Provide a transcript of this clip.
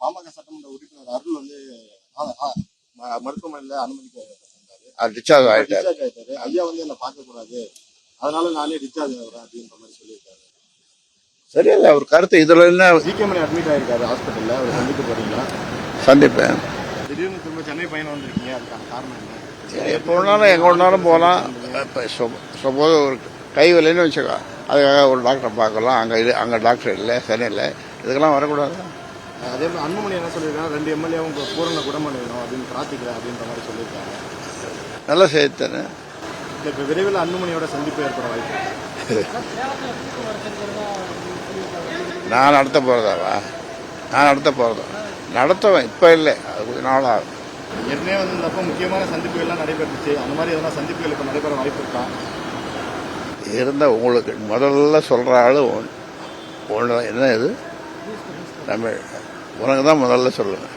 பாமக சட்டமன்ற உறுப்பினர் அருள் வந்து மருத்துவமனையில அனுமதிக்கப்பட்டிருந்தாரு. டிஸ்சார்ஜ் ஆயிட்டாரு. ஐயா வந்து என்ன பார்க்க கூடாது, அதனால நானே டிஸ்சார்ஜ் ஆகிறேன் அப்படின்ற மாதிரி சொல்லியிருக்காரு. சரியில்லை அவர் கருத்து. இதுல என்ன ஜிகேமணி அட்மிட் ஆயிருக்காரு ஹாஸ்பிட்டல்ல. அவர் சந்திக்க போறீங்களா? சந்திப்பேன். திடீர்னு திரும்ப சென்னை பயணம் வந்திருக்கீங்க, அதுக்கான காரணம் என்ன? எப்போ வேணாலும் எங்கே வேணாலும் போகலாம். இப்போ சப்போஸ் ஒரு கை வலின்னு வச்சுக்கோ, அதுக்காக ஒரு டாக்டரை பார்க்கலாம். அங்கே டாக்டர் இல்லை, சரியில்லை, இதுக்கெல்லாம் வரக்கூடாது. அதே மாதிரி அன்புமணி என்ன சொல்லியிருக்காங்க, 2 எம்எல்ஏவும் பூரண குணமடையணும் அப்படின்னு பிரார்த்திக்கிறேன் அப்படின்ற மாதிரி சொல்லியிருக்காங்க. நல்ல செய்தி தானே. இப்போ விரைவில் அன்புமணியோட சந்திப்பு ஏற்பட வாய்ப்பு. நான் நடத்த போகிறதாவா? நான் நடத்த போகிறதா? நடத்துவேன், இப்போ இல்லை, அது கொஞ்சம் நாள் ஆகும். ஏற்கனவே வந்து இந்த அப்போ முக்கியமான சந்திப்புகள்லாம் நடைபெற்றுச்சு. அந்த மாதிரி எதனா சந்திப்புகள் இப்போ நடைபெற வாய்ப்பு இருக்கா? இருந்தால் உங்களுக்கு முதல்ல சொல்கிற ஆள் ஒன்று என்ன இது தமிழ், உனக்கு தான் முதல்ல சொல்லுவேன்.